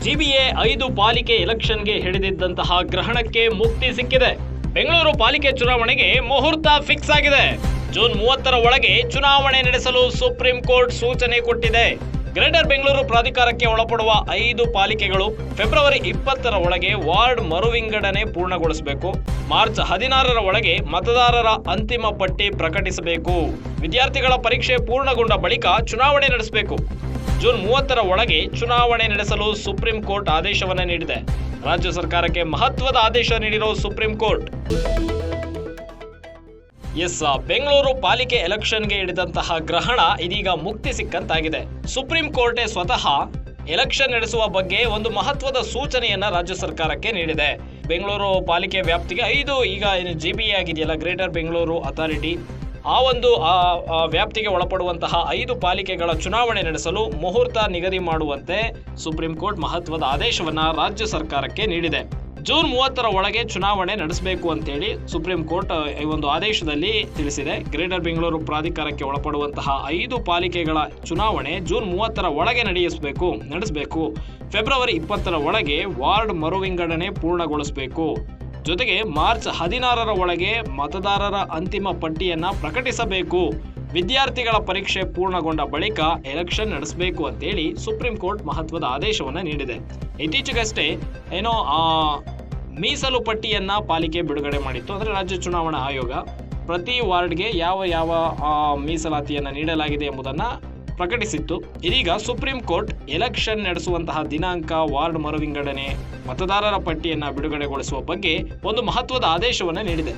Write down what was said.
GBA 5 ಪಾಲಿಕೆ ಎಲೆಕ್ಷನ್ಗೆ ಹಿಡಿದಿದ್ದಂತಹ ಗ್ರಹಣಕ್ಕೆ ಮುಕ್ತಿ ಸಿಕ್ಕಿದೆ. ಬೆಂಗಳೂರು ಪಾಲಿಕೆ ಚುನಾವಣೆಗೆ ಮುಹೂರ್ತ ಫಿಕ್ಸ್ ಆಗಿದೆ. ಜೂನ್ 30ರ ಒಳಗೆ ಚುನಾವಣೆ ನಡೆಸಲು ಸುಪ್ರೀಂ ಕೋರ್ಟ್ ಸೂಚನೆ ಕೊಟ್ಟಿದೆ. ಗ್ರೇಟರ್ ಬೆಂಗಳೂರು ಪ್ರಾಧಿಕಾರಕ್ಕೆ ಒಳಪಡುವ 5 ಪಾಲಿಕೆಗಳು ಫೆಬ್ರವರಿ 20ರ ಒಳಗೆ ವಾರ್ಡ್ ಮರುವಿಂಗಡಣೆ ಪೂರ್ಣಗೊಳಿಸಬೇಕು. ಮಾರ್ಚ್ 16ರ ಒಳಗೆ ಮತದಾರರ ಅಂತಿಮ ಪಟ್ಟಿ ಪ್ರಕಟಿಸಬೇಕು. ವಿದ್ಯಾರ್ಥಿಗಳ ಪರೀಕ್ಷೆ ಪೂರ್ಣಗೊಂಡ ಬಳಿಕ ಚುನಾವಣೆ ನಡೆಸಬೇಕು. ಜೂನ್ 30ರ ಒಳಗೆ ಚುನಾವಣೆ ನಡೆಸಲು ಸುಪ್ರೀಂ ಕೋರ್ಟ್ ಆದೇಶವನ್ನು ನೀಡಿದೆ. ರಾಜ್ಯ ಸರ್ಕಾರಕ್ಕೆ ಮಹತ್ವದ ಆದೇಶ ನೀಡಿರೋ ಸುಪ್ರೀಂ ಕೋರ್ಟ್. ಬೆಂಗಳೂರು ಪಾಲಿಕೆ ಎಲೆಕ್ಷನ್ಗೆ ಹಿಡಿದಂತಹ ಗ್ರಹಣ ಇದೀಗ ಮುಕ್ತಿ ಸಿಕ್ಕಂತಾಗಿದೆ. ಸುಪ್ರೀಂ ಕೋರ್ಟೇ ಸ್ವತಃ ಎಲೆಕ್ಷನ್ ನಡೆಸುವ ಬಗ್ಗೆ ಒಂದು ಮಹತ್ವದ ಸೂಚನೆಯನ್ನ ರಾಜ್ಯ ಸರ್ಕಾರಕ್ಕೆ ನೀಡಿದೆ. ಬೆಂಗಳೂರು ಪಾಲಿಕೆ ವ್ಯಾಪ್ತಿಗೆ 5 ಈಗ ಜಿಬಿಎ ಆಗಿದೆಯಲ್ಲ, ಗ್ರೇಟರ್ ಬೆಂಗಳೂರು ಅಥಾರಿಟಿ, ಆ ಒಂದು ವ್ಯಾಪ್ತಿಗೆ ಒಳಪಡುವಂತಹ 5 ಪಾಲಿಕೆಗಳ ಚುನಾವಣೆ ನಡೆಸಲು ಮುಹೂರ್ತ ನಿಗದಿ ಮಾಡುವಂತೆ ಸುಪ್ರೀಂ ಕೋರ್ಟ್ ಮಹತ್ವದ ಆದೇಶವನ್ನ ರಾಜ್ಯ ಸರ್ಕಾರಕ್ಕೆ ನೀಡಿದೆ. ಜೂನ್ 30ರ ಒಳಗೆ ಚುನಾವಣೆ ನಡೆಸಬೇಕು ಅಂತೇಳಿ ಸುಪ್ರೀಂ ಕೋರ್ಟ್ ಈ ಒಂದು ಆದೇಶದಲ್ಲಿ ತಿಳಿಸಿದೆ. ಗ್ರೇಟರ್ ಬೆಂಗಳೂರು ಪ್ರಾಧಿಕಾರಕ್ಕೆ ಒಳಪಡುವಂತಹ 5 ಪಾಲಿಕೆಗಳ ಚುನಾವಣೆ ಜೂನ್ 30ರ ಒಳಗೆ ನಡೆಸಬೇಕು. ಫೆಬ್ರವರಿ 20ರ ಒಳಗೆ ವಾರ್ಡ್ ಮರುವಿಂಗಡಣೆ ಪೂರ್ಣಗೊಳಿಸಬೇಕು. ಜೊತೆಗೆ ಮಾರ್ಚ್ 16ರ ಒಳಗೆ ಮತದಾರರ ಅಂತಿಮ ಪಟ್ಟಿಯನ್ನ ಪ್ರಕಟಿಸಬೇಕು. ವಿದ್ಯಾರ್ಥಿಗಳ ಪರೀಕ್ಷೆ ಪೂರ್ಣಗೊಂಡ ಬಳಿಕ ಎಲೆಕ್ಷನ್ ನಡೆಸಬೇಕು ಅಂತೇಳಿ ಸುಪ್ರೀಂ ಕೋರ್ಟ್ ಮಹತ್ವದ ಆದೇಶವನ್ನ ನೀಡಿದೆ. ಇತ್ತೀಚೆಗಷ್ಟೇ ಮೀಸಲು ಪಟ್ಟಿಯನ್ನ ಪಾಲಿಕೆ ಬಿಡುಗಡೆ ಮಾಡಿತ್ತು. ಅಂದ್ರೆ ರಾಜ್ಯ ಚುನಾವಣಾ ಆಯೋಗ ಪ್ರತಿ ವಾರ್ಡ್ಗೆ ಯಾವ ಮೀಸಲಾತಿಯನ್ನ ನೀಡಲಾಗಿದೆ ಎಂಬುದನ್ನ ಪ್ರಕಟಿಸಿತ್ತು. ಇದೀಗ ಸುಪ್ರೀಂ ಕೋರ್ಟ್ ಎಲೆಕ್ಷನ್ ನಡೆಸುವಂತಹ ದಿನಾಂಕ, ವಾರ್ಡ್ ಮರುವಿಂಗಡಣೆ, ಮತದಾರರ ಪಟ್ಟಿಯನ್ನ ಬಿಡುಗಡೆಗೊಳಿಸುವ ಬಗ್ಗೆ ಒಂದು ಮಹತ್ವದ ಆದೇಶವನ್ನ ನೀಡಿದೆ.